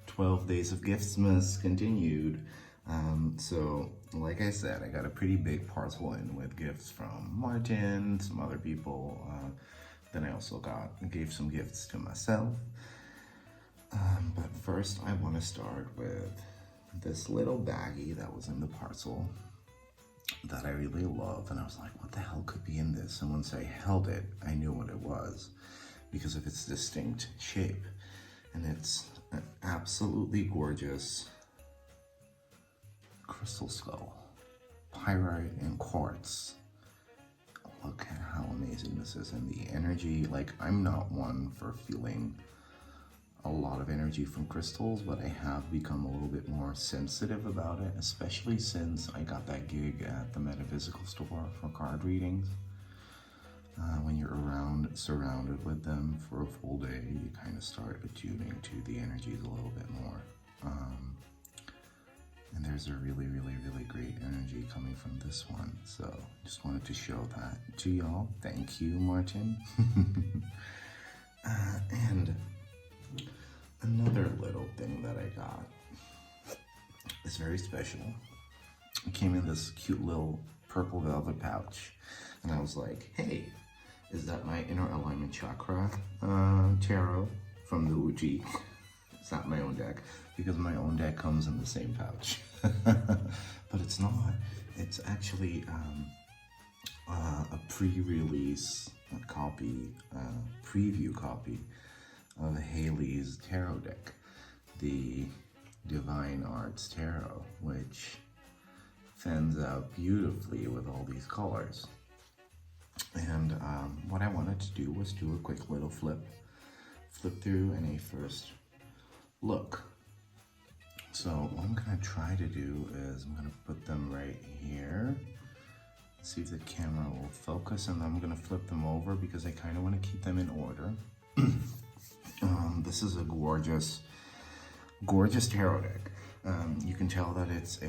12 days of giftmas continued. So like I said, I got a pretty big parcel in with gifts from Martin, some other people. Then I also gave some gifts to myself. But first I want to start with this little baggie that was in the parcel that I really love. And I was like, what the hell could be in this? And once I held it, I knew what it was because of its distinct shape. And it's an absolutely gorgeous crystal skull, pyrite and quartz. Look at how amazing this is. And the energy, like, I'm not one for feeling a lot of energy from crystals, but I have become a little bit more sensitive about it, especially since I got that gig at the metaphysical store for card readings. When you're surrounded with them for a full day, you kind of start attuning to the energies a little bit more. And there's a really, really, really great energy coming from this one. So just wanted to show that to y'all. Thank you, Martin. And another little thing that I got is very special. It came in this cute little purple velvet pouch. And I was like, hey, is that my inner alignment chakra tarot from the Uji? It's not my own deck, because my own deck comes in the same pouch. But it's not. It's actually a pre-release copy, preview copy of Hayley's tarot deck, the Divine Arts Tarot, which fans out beautifully with all these colors. And what I wanted to do was do a quick little flip through in a first look. So what I'm gonna try to do is I'm gonna put them right here, see if the camera will focus, and then I'm gonna flip them over because I kind of want to keep them in order. This is a gorgeous tarot deck. You can tell that it's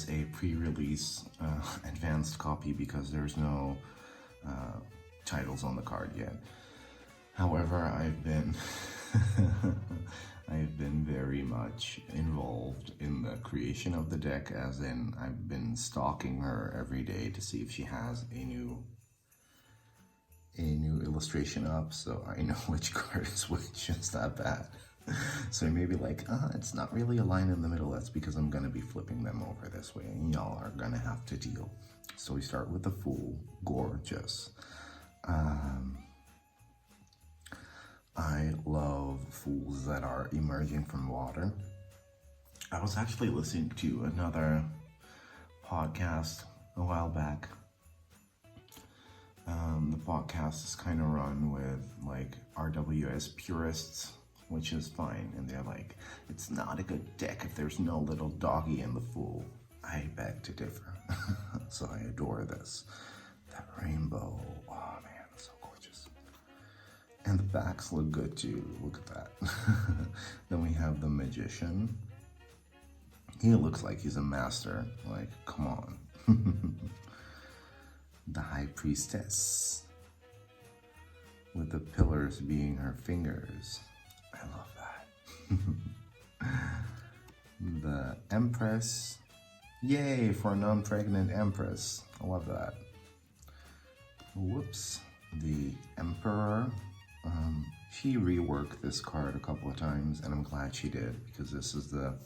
a pre-release advanced copy because there's no titles on the card yet. However, I've been very much involved in the creation of the deck, as in I've been stalking her every day to see if she has a new illustration up, so I know which card is which. It's that bad. So you may be like, it's not really a line in the middle. That's because I'm gonna be flipping them over this way, and y'all are gonna have to deal. So we start with the Fool. Gorgeous. I love fools that are emerging from water. I was actually listening to another podcast a while back. The podcast is kind of run with like RWS purists, which is fine. And they're like, it's not a good deck if there's no little doggy in the Fool. I beg to differ. So I adore this. That rainbow, oh man, it's so gorgeous. And the backs look good too, look at that. Then we have the Magician. He looks like he's a master, like, come on. The High Priestess, with the pillars being her fingers. I love that. The Empress. Yay for a non-pregnant Empress. I love that. Whoops. The Emperor. She reworked this card a couple of times, and I'm glad she did, because this is the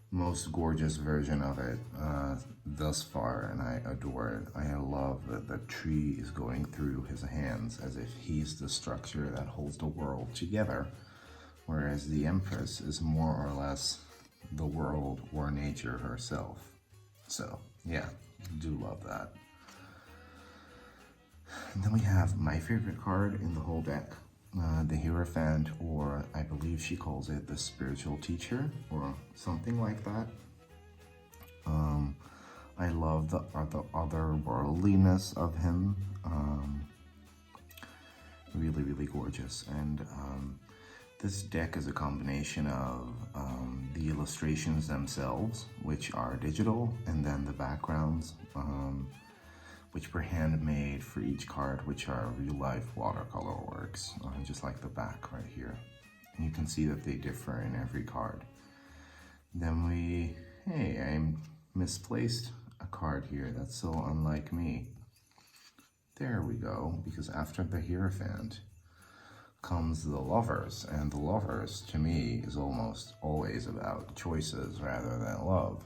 most gorgeous version of it thus far, and I adore it. I love that the tree is going through his hands as if he's the structure that holds the world together, whereas the Empress is more or less the world or nature herself. So yeah, do love that. And then we have my favorite card in the whole deck, the Hierophant, or I believe she calls it the Spiritual Teacher, or something like that. I love the otherworldliness of him. Really, really gorgeous. And this deck is a combination of the illustrations themselves, which are digital, and then the backgrounds, which were handmade for each card, which are real-life watercolor works, just like the back right here. And you can see that they differ in every card. Then hey, I misplaced a card here. That's so unlike me. There we go, because after the Hierophant comes the Lovers, and the Lovers, to me, is almost always about choices rather than love.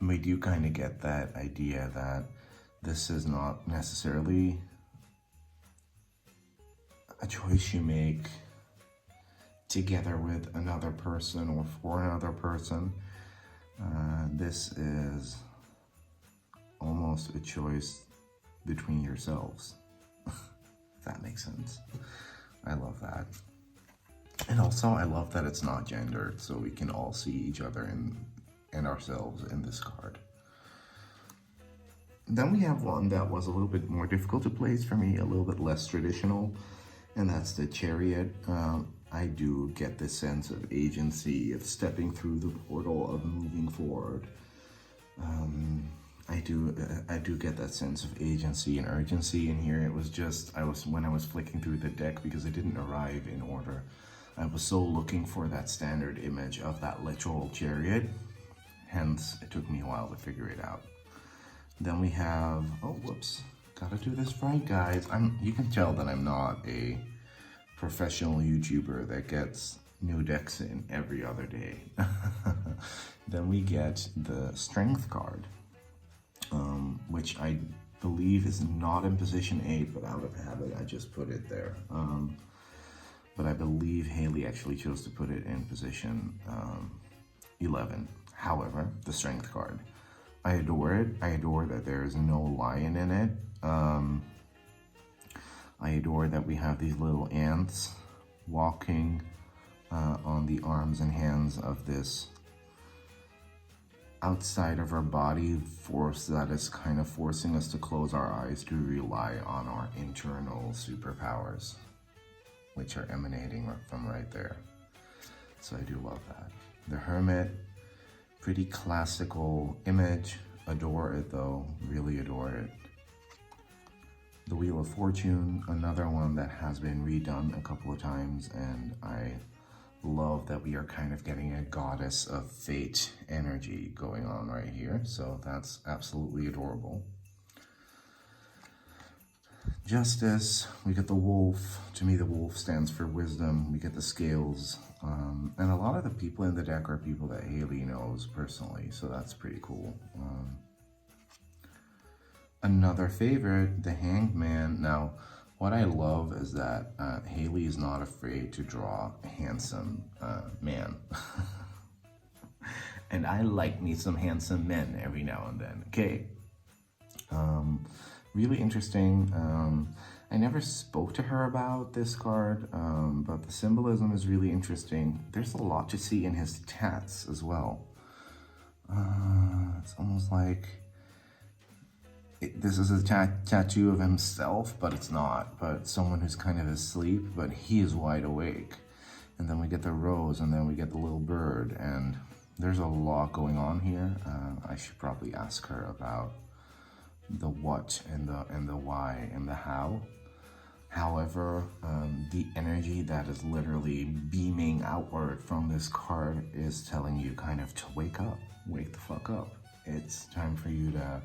We do kind of get that idea that this is not necessarily a choice you make together with another person or for another person. This is almost a choice between yourselves, if that makes sense. I love that. And also, I love that it's not gendered, so we can all see each other and ourselves in this card. Then we have one that was a little bit more difficult to place for me, a little bit less traditional, and that's the Chariot. I do get this sense of agency, of stepping through the portal, of moving forward. I do get that sense of agency and urgency in here. It was just, when I was flicking through the deck, because it didn't arrive in order, I was so looking for that standard image of that literal chariot. Hence, it took me a while to figure it out. Then we have, oh, whoops, gotta do this right, guys. You can tell that I'm not a professional YouTuber that gets new decks in every other day. Then we get the Strength card, which I believe is not in position 8, but out of habit, I just put it there. But I believe Hayley actually chose to put it in position 11. However, the Strength card, I adore it. I adore that there is no lion in it. I adore that we have these little ants walking on the arms and hands of this outside of our body force that is kind of forcing us to close our eyes to rely on our internal superpowers, which are emanating from right there. So I do love that. The Hermit, pretty classical image. Adore it though, really adore it. The Wheel of Fortune, another one that has been redone a couple of times, and I love that we are kind of getting a goddess of fate energy going on right here. So that's absolutely adorable. Justice, we get the wolf. To me, the wolf stands for wisdom. We get the scales. And a lot of the people in the deck are people that Hayley knows personally, so that's pretty cool. Another favorite, the Hangman. Now, what I love is that Hayley is not afraid to draw a handsome man. And I like me some handsome men every now and then, okay? Really interesting. I never spoke to her about this card, but the symbolism is really interesting. There's a lot to see in his tats as well. It's almost like this is a tattoo of himself, but it's not. But someone who's kind of asleep, but he is wide awake. And then we get the rose, and then we get the little bird, and there's a lot going on here. I should probably ask her about the what and the why and the how. However, the energy that is literally beaming outward from this card is telling you kind of to wake up, wake the fuck up. It's time for you to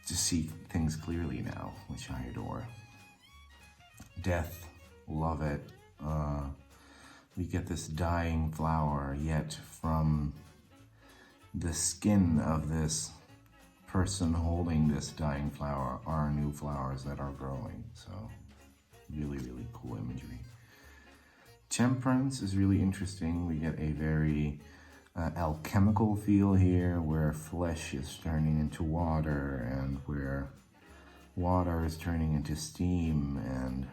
see things clearly now, which I adore. Death, love it. We get this dying flower, yet from the skin of this person holding this dying flower are new flowers that are growing. So really, really cool imagery. Temperance is really interesting. We get a very alchemical feel here, where flesh is turning into water and where water is turning into steam, and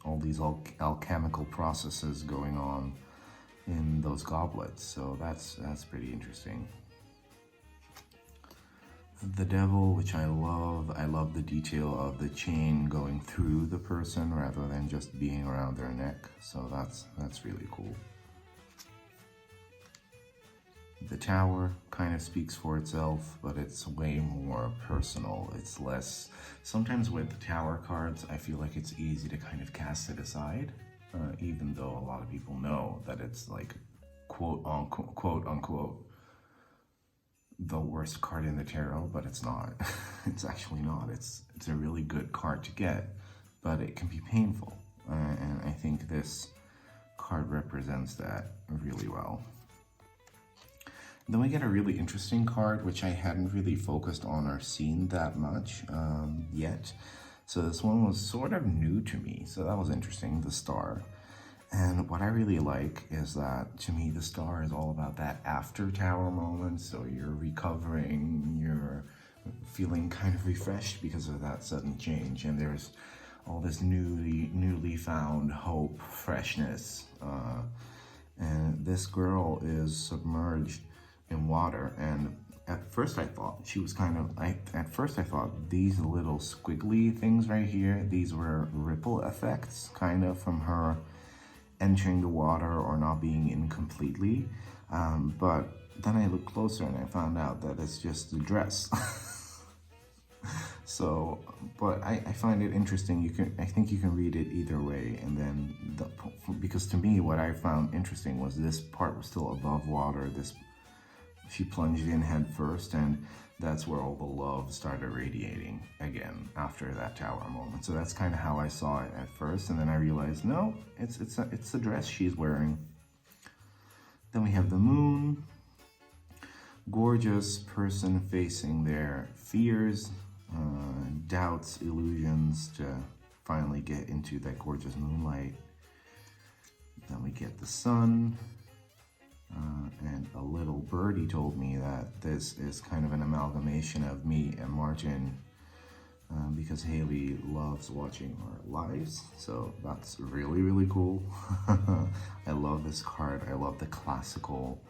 all these alchemical processes going on in those goblets. So that's pretty interesting. The Devil, which I love the detail of the chain going through the person rather than just being around their neck. So that's really cool. The Tower, kind of speaks for itself, but it's way more personal. It's less, sometimes with the Tower cards, I feel like it's easy to kind of cast it aside, even though a lot of people know that it's like quote unquote the worst card in the tarot, but it's not. It's actually not. It's a really good card to get, but it can be painful. And I think this card represents that really well. Then we get a really interesting card, which I hadn't really focused on or seen that much yet. So this one was sort of new to me, so that was interesting, the Star. And what I really like is that, to me, the Star is all about that after Tower moment. So you're recovering, you're feeling kind of refreshed because of that sudden change. And there's all this newly found hope, freshness. And this girl is submerged in water. And at first I thought she was kind of, at first I thought these little squiggly things right here, these were ripple effects kind of from her entering the water or not being in completely, but then I looked closer and I found out that it's just the dress. So, but I find it interesting. I think you can read it either way, and then because to me what I found interesting was this part was still above water. She plunged in head first, and that's where all the love started radiating again after that Tower moment. So that's kind of how I saw it at first, and then I realized, no, it's the dress she's wearing. Then we have the Moon, gorgeous person facing their fears, doubts, illusions to finally get into that gorgeous moonlight. Then we get the Sun. And a little birdie told me that this is kind of an amalgamation of me and Martin, because Hayley loves watching our lives, so that's really, really cool. I love this card. I love the classical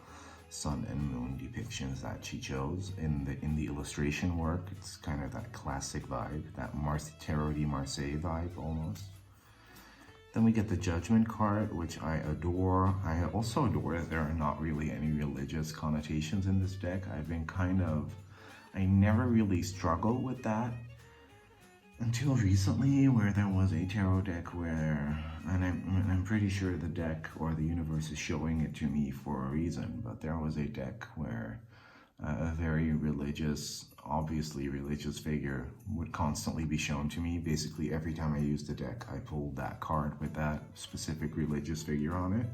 sun and moon depictions that she chose in the illustration work. It's kind of that classic vibe, that Tarot de Marseille vibe almost. Then we get the Judgment card, which I adore. I also adore that there are not really any religious connotations in this deck. I never really struggled with that until recently, where there was a tarot deck where, and I'm pretty sure the deck or the universe is showing it to me for a reason, but there was a deck where a very religious, obviously religious figure would constantly be shown to me. Basically, every time I used the deck, I pulled that card with that specific religious figure on it.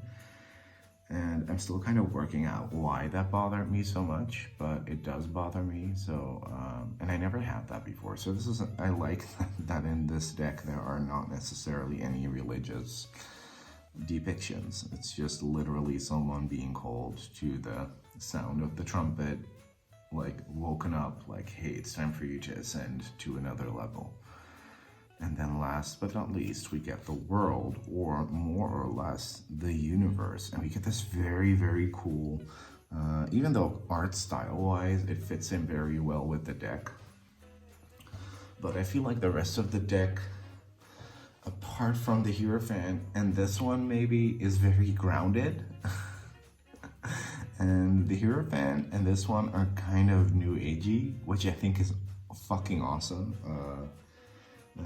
And I'm still kind of working out why that bothered me so much, but it does bother me. So, and I never had that before. So I like that in this deck, there are not necessarily any religious depictions. It's just literally someone being called to the sound of the trumpet, like woken up, like, hey, it's time for you to ascend to another level. And then last but not least, we get the world, or more or less the universe. And we get this very, very cool, even though art style wise, it fits in very well with the deck. But I feel like the rest of the deck, apart from the Hierophant and this one maybe, is very grounded. And the Hierophant and this one are kind of new agey, which I think is fucking awesome.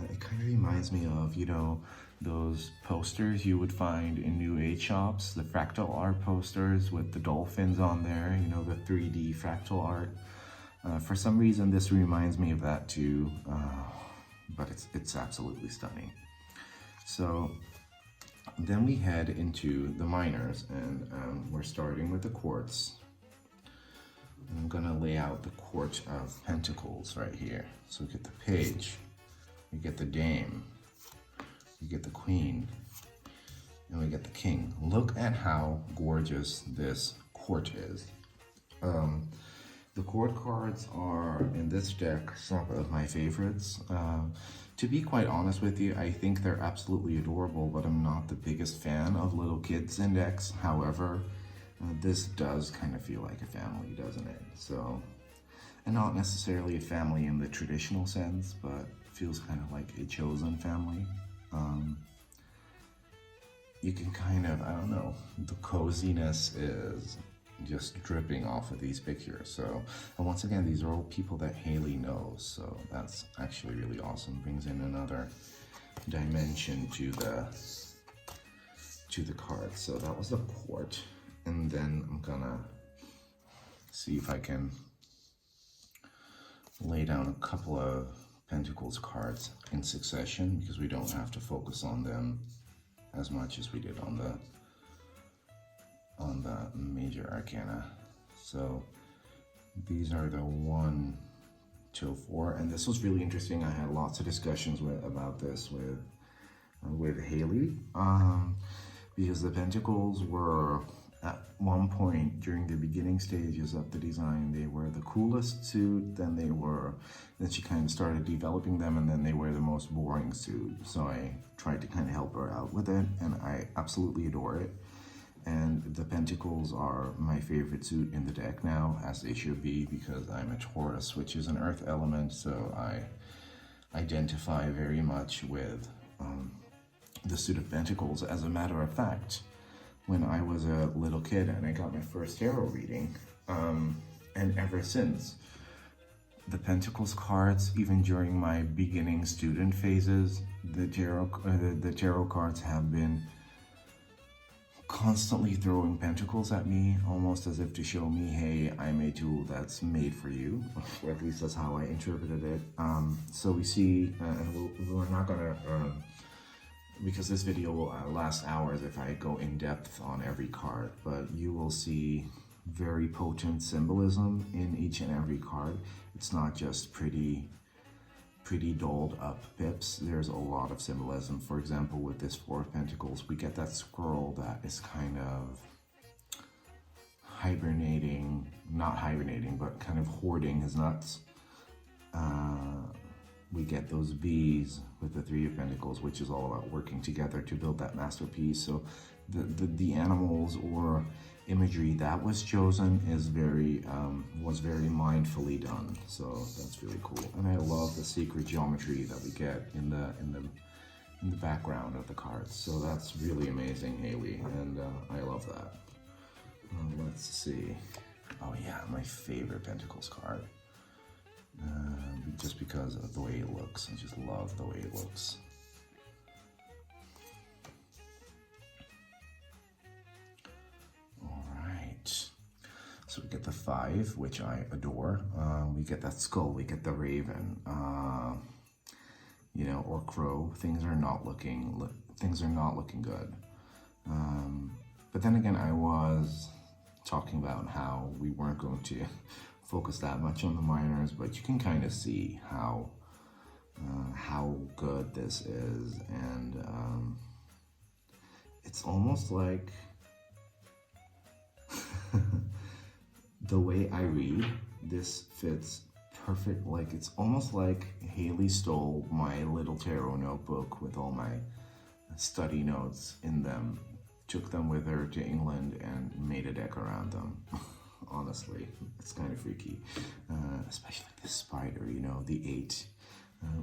It kind of reminds me of, you know, those posters you would find in new age shops, the fractal art posters with the dolphins on there, you know, the 3D fractal art. For some reason, this reminds me of that too, but it's absolutely stunning. So then we head into the minors, and we're starting with the quartz. I'm gonna lay out the Court of Pentacles right here. So we get the Page, we get the Dame, we get the Queen, and we get the King. Look at how gorgeous this court is. The court cards are, in this deck, some of my favorites. To be quite honest with you, I think they're absolutely adorable, but I'm not the biggest fan of little kids in decks. However, this does kind of feel like a family, doesn't it? So, and not necessarily a family in the traditional sense, but feels kind of like a chosen family. You can kind of, I don't know, the coziness is just dripping off of these pictures. So, and once again, these are all people that Hayley knows, so that's actually really awesome. Brings in another dimension to the card. So that was the court, and then I'm gonna see if I can lay down a couple of Pentacles cards in succession, because we don't have to focus on them as much as we did on the major arcana. So these are the 1 till 4, and this was really interesting. I had lots of discussions about this with Hayley, because the Pentacles were at one point during the beginning stages of the design, they were the coolest suit, then she kind of started developing them, and then they were the most boring suit. So I tried to kind of help her out with it, and I absolutely adore it. And the Pentacles are my favorite suit in the deck now, as they should be, because I'm a Taurus, which is an earth element, so I identify very much with the suit of Pentacles. As a matter of fact, when I was a little kid and I got my first tarot reading, and ever since, the Pentacles cards, even during my beginning student phases, the tarot cards have been constantly throwing Pentacles at me, almost as if to show me, hey, I'm a tool that's made for you, or at least that's how I interpreted it. So we see, and we're not gonna, because this video will last hours if I go in depth on every card, but you will see very potent symbolism in each and every card. It's not just pretty dolled up pips. There's a lot of symbolism. For example, with this 4 of Pentacles, we get that scroll that is kind of hibernating, not hibernating, but kind of hoarding his nuts. We get those V's with the 3 of Pentacles, which is all about working together to build that masterpiece. So the animals or imagery that was chosen is was very mindfully done. So that's really cool. And I love the secret geometry that we get in the background of the cards. So that's really amazing, Hayley, and I love that. Let's see. Oh yeah, my favorite Pentacles card. Just because of the way it looks. I just love the way it looks. All right. So we get the 5, which I adore. We get that skull. We get the raven. You know, or crow. Things are not looking good. But then again, I was talking about how we weren't going to focus that much on the minors, but you can kind of see how good this is, and it's almost like the way I read this fits perfect. Like, it's almost like Hayley stole my little tarot notebook with all my study notes in them, took them with her to England, and made a deck around them. Honestly, it's kind of freaky, especially this spider, you know, the 8,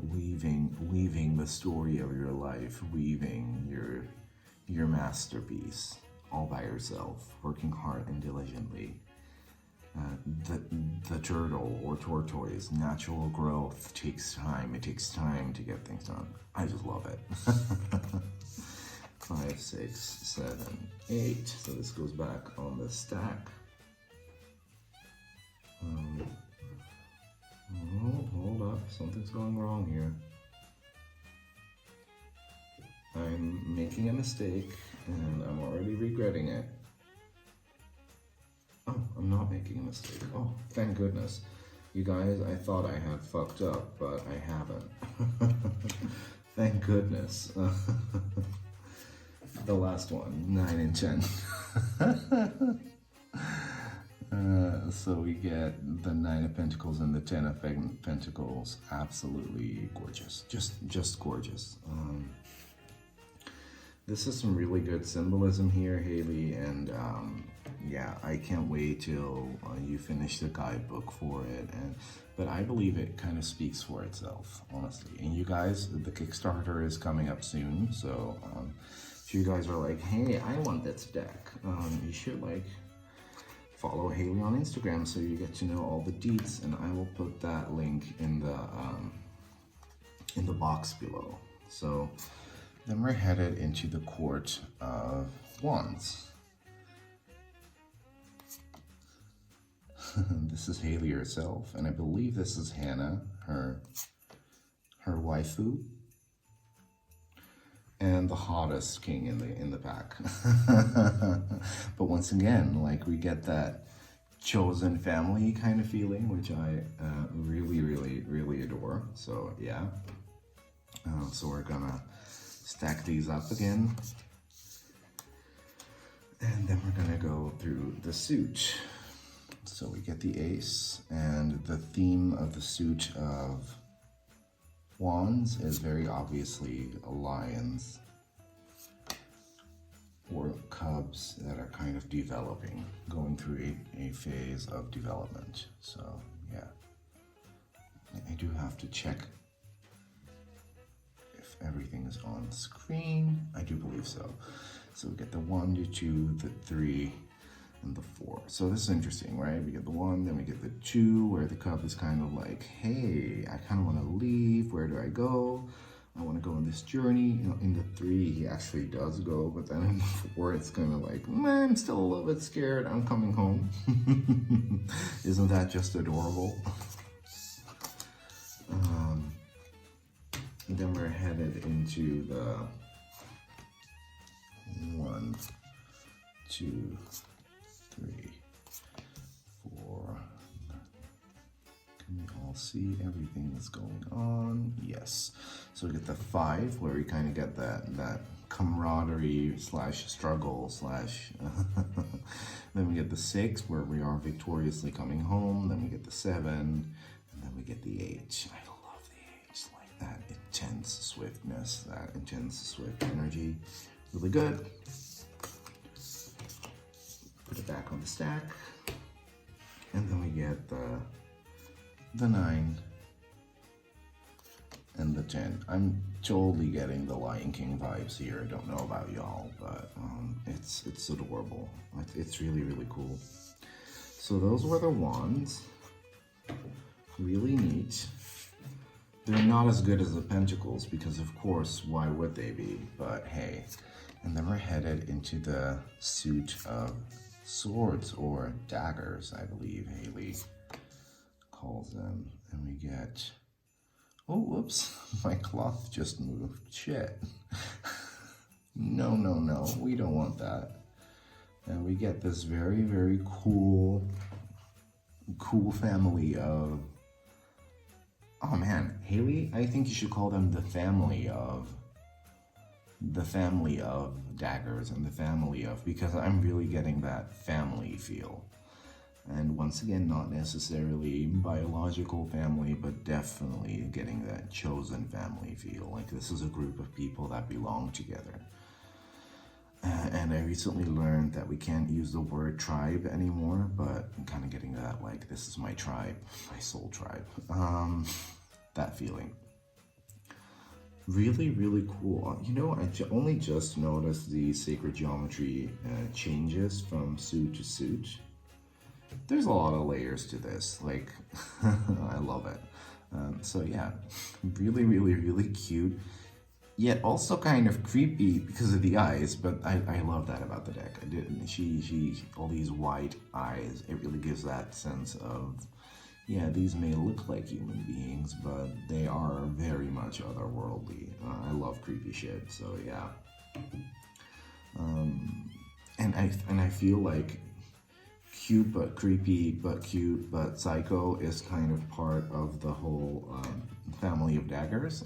weaving the story of your life, weaving your masterpiece all by yourself, working hard and diligently. The turtle or tortoise, natural growth takes time. It takes time to get things done. I just love it. 5, 6, 7, 8. So this goes back on the stack. Oh, hold up, something's going wrong here. I'm making a mistake and I'm already regretting it. Oh, I'm not making a mistake. Oh, thank goodness. You guys, I thought I had fucked up, but I haven't. Thank goodness. The last one, 9 and 10. So we get the 9 of Pentacles and the 10 of Pentacles. Absolutely gorgeous. Just gorgeous. This is some really good symbolism here, Hayley, and yeah, I can't wait till you finish the guidebook for it. But I believe it kind of speaks for itself, honestly. And you guys, the Kickstarter is coming up soon, so if you guys are like, hey, I want this deck, you should follow Hayley on Instagram so you get to know all the deets, and I will put that link in the box below. So then we're headed into the Court of Wands. This is Hayley herself, and I believe this is Hannah, her waifu, and the hottest king in the pack. But once again, like, we get that chosen family kind of feeling, which I really adore. So yeah, so we're gonna stack these up again, and then we're gonna go through the suit. So we get the ace, and the theme of the suit of Wands is very obviously lions or cubs that are kind of developing, going through a phase of development. So yeah, I do have to check if everything is on screen. I do believe so. So we get the 1, the 2, the 3, and the 4. So this is interesting, right? We get the 1, then we get the 2, where the cub is kind of like, hey, I kind of want to leave. Where do I go? I want to go on this journey. You know, in the 3, he actually does go, but then in the 4, it's kind of like, man, I'm still a little bit scared. I'm coming home. Isn't that just adorable? And then we're headed into the 1, 2, 3, 4. Can we all see everything that's going on? Yes. So we get the 5, where we kind of get that camaraderie slash struggle slash. Then we get the 6, where we are victoriously coming home. Then we get the 7, and then we get the 8. I love the 8, like that intense swiftness, that intense swift energy. Really good. Put it back on the stack, and then we get the 9 and the 10. I'm totally getting the Lion King vibes here. I don't know about y'all, but it's adorable. It's really cool. So those were the wands. Really neat. They're not as good as the pentacles because, of course, why would they be? But hey. And then we're headed into the suit of swords, or daggers, I believe Hayley calls them. And we get, oh, whoops, my cloth just moved. Shit. No, we don't want that. And we get this very cool family of, oh man, Hayley, I think you should call them the family of daggers, and the family of, because I'm really getting that family feel. And once again, not necessarily biological family, but definitely getting that chosen family feel. Like, this is a group of people that belong together. And I recently learned that we can't use the word tribe anymore, but I'm kind of getting that, like, this is my tribe, my soul tribe. That feeling. Really cool. You know, I only just noticed the sacred geometry changes from suit to suit. There's a lot of layers to this. Like, I love it. So yeah, really cute. Yet also kind of creepy because of the eyes, but I love that about the deck. She all these white eyes. It really gives that sense of, yeah, these may look like human beings, but they are very much otherworldly. I love creepy shit, so yeah. And I feel like cute but creepy but cute but psycho is kind of part of the whole family of daggers.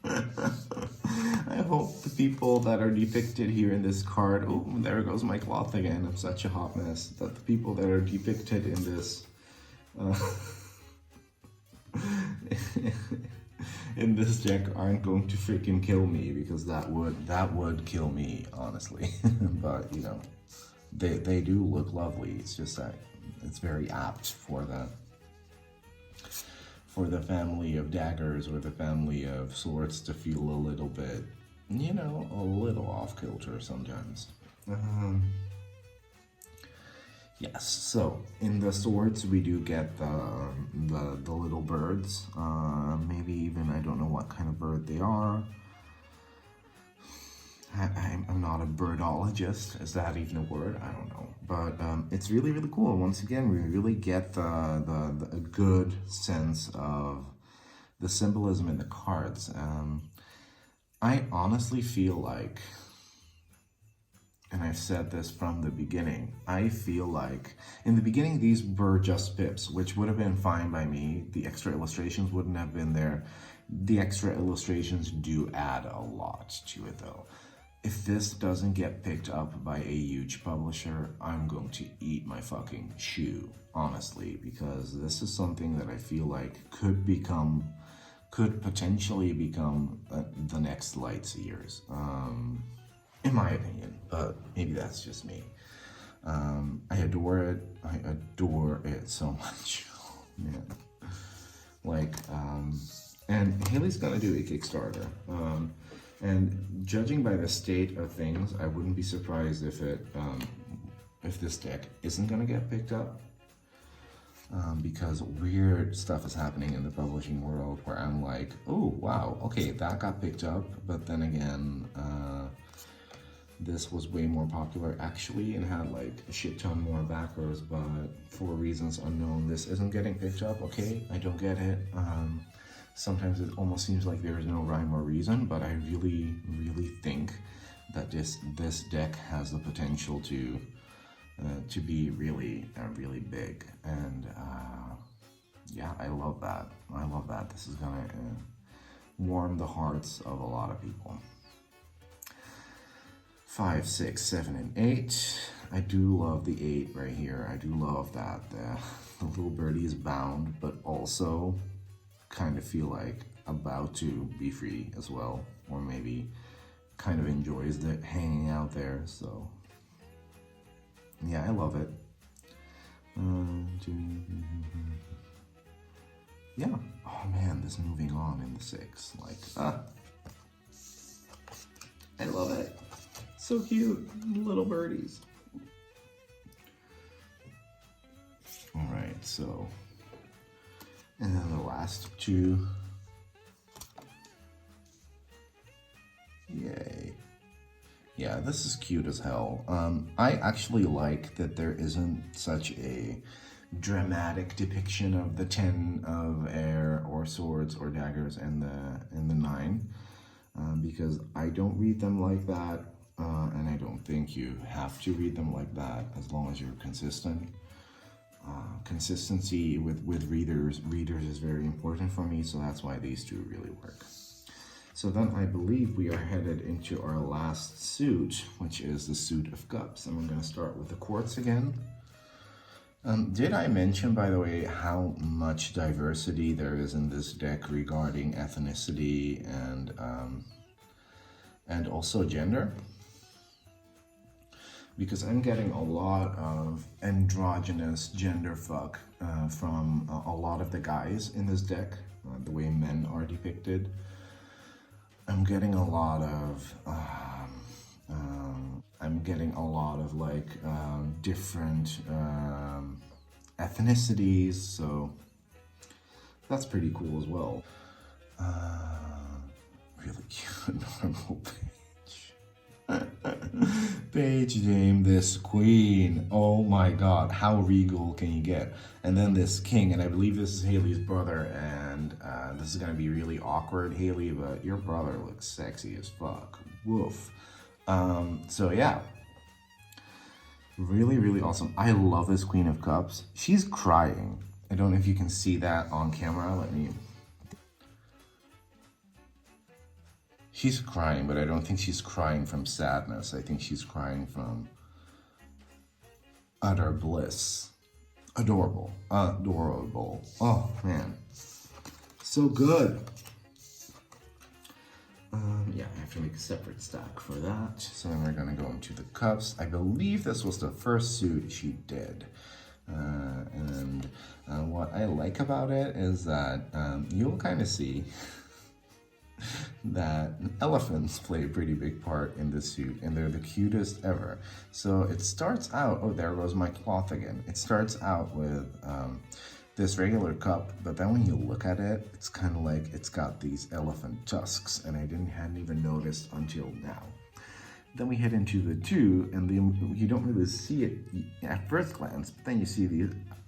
I hope the people that are depicted here in this card, oh, there goes my cloth again, I'm such a hot mess, that the people that are depicted in this in this deck aren't going to freaking kill me, because that would kill me, honestly. But you know, they do look lovely. It's just that it's very apt for the family of daggers or the family of swords to feel a little bit, you know, a little off kilter sometimes. Yes, so in the swords we do get the little birds. Maybe even, I don't know what kind of bird they are. I'm not a birdologist. Is that even a word? I don't know. But it's really, really cool. Once again, we really get a good sense of the symbolism in the cards. I honestly feel like, and I've said this from the beginning, I feel like in the beginning these were just pips, which would have been fine by me. The extra illustrations wouldn't have been there. The extra illustrations do add a lot to it though. If this doesn't get picked up by a huge publisher, I'm going to eat my fucking shoe, honestly, because this is something that I feel like could potentially become the next Lightseers, in my opinion, but maybe that's just me. I adore it so much, oh, man. Like, and Hayley's gonna do a Kickstarter. And judging by the state of things, I wouldn't be surprised if this deck isn't gonna get picked up, because weird stuff is happening in the publishing world where I'm like, oh wow, okay, that got picked up, but then again, this was way more popular actually and had like a shit ton more backers, but for reasons unknown, this isn't getting picked up. Okay, I don't get it. Sometimes it almost seems like there is no rhyme or reason, but I really, really think that this deck has the potential to be really, really big. And yeah, I love that. I love that. This is gonna warm the hearts of a lot of people. 5, 6, 7, and 8. I do love the 8 right here. I do love that the little birdie is bound, but also kind of feel like about to be free as well, or maybe kind of enjoys the hanging out there. So yeah, I love it. Yeah. Oh man, this moving on in the 6, like I love it. So cute, little birdies. All right, so, and then the last 2. Yay. Yeah, this is cute as hell. I actually like that there isn't such a dramatic depiction of the 10 of air or swords or daggers and the 9, because I don't read them like that, and I don't think you have to read them like that as long as you're consistent. Consistency with readers is very important for me, so that's why these 2 really work. So then I believe we are headed into our last suit, which is the suit of cups, and we're going to start with the quartz again. Did I mention, by the way, how much diversity there is in this deck regarding ethnicity and also gender? Because I'm getting a lot of androgynous gender fuck from a lot of the guys in this deck, the way men are depicted. I'm getting a lot of like different ethnicities, so that's pretty cool as well. Really cute normal page. Page name this queen. Oh my god, how regal can you get? And then this king, and I believe this is Hayley's brother, and this is gonna be really awkward, Hayley, but your brother looks sexy as fuck. Woof. So yeah, really, really awesome. I love this Queen of Cups. She's crying. I don't know if you can see that on camera. Let me... She's crying, but I don't think she's crying from sadness. I think she's crying from utter bliss. Adorable. Adorable. Oh, man. So good. Yeah, I have to make a separate stack for that. So then we're gonna go into the cups. I believe this was the first suit she did. What I like about it is that you'll kind of see that elephants play a pretty big part in this suit, and they're the cutest ever. So it starts out, oh, there goes my cloth again. It starts out with this regular cup, but then when you look at it, it's kind of like it's got these elephant tusks, and hadn't even noticed until now. Then we head into the two, and you don't really see it at first glance, but then you see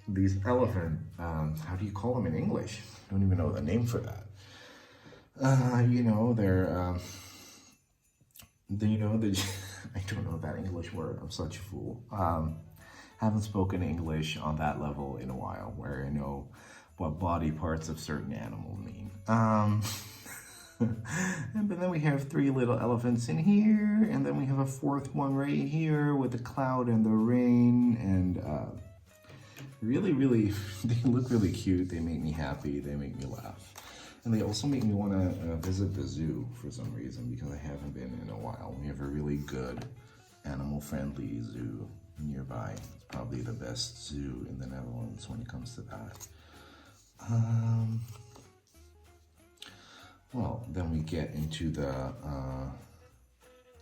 these elephant, how do you call them in English? I don't even know the name for that. You know, they're, you know, I don't know that English word, I'm such a fool. Haven't spoken English on that level in a while, where I know what body parts of certain animals mean. But then we have 3 little elephants in here, and then we have a 4th one right here with the cloud and the rain, and really, they look really cute. They make me happy, they make me laugh. And they also make me want to visit the zoo for some reason, because I haven't been in a while. We have a really good animal-friendly zoo nearby. It's probably the best zoo in the Netherlands when it comes to that. Well, then we get into the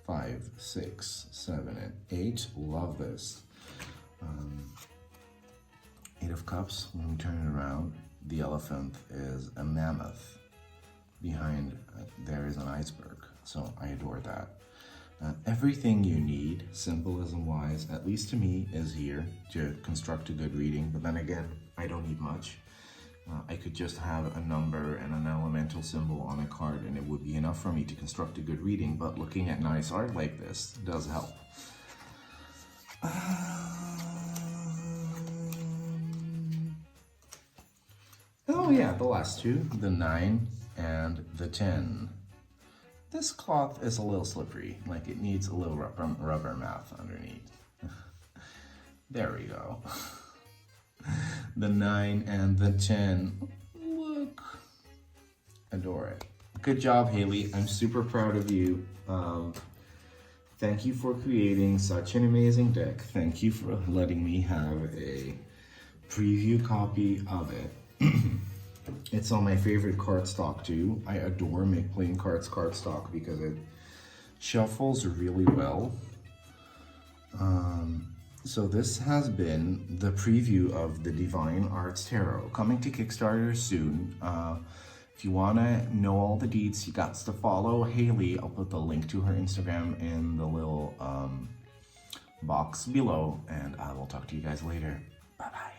5, 6, 7, and 8. Love this. 8 of Cups. When we turn it around, the elephant is a mammoth. Behind there is an iceberg. So I adore that. Everything you need, symbolism-wise, at least to me, is here to construct a good reading. But then again, I don't need much. I could just have a number and an elemental symbol on a card, and it would be enough for me to construct a good reading. But looking at nice art like this does help. Oh yeah, the last 2, the 9 and the 10. This cloth is a little slippery, like it needs a little rubber mouth underneath. There we go. The 9 and the 10. Look. Adore it. Good job, Hayley. I'm super proud of you. Thank you for creating such an amazing deck. Thank you for letting me have a preview copy of it. It's on my favorite cardstock too. I adore playing cardstock because it shuffles really well. So this has been the preview of the Divine Arts Tarot, coming to Kickstarter soon. If you want to know all the deets, you got to follow Hayley. I'll put the link to her Instagram in the little box below, and I will talk to you guys later. Bye-bye.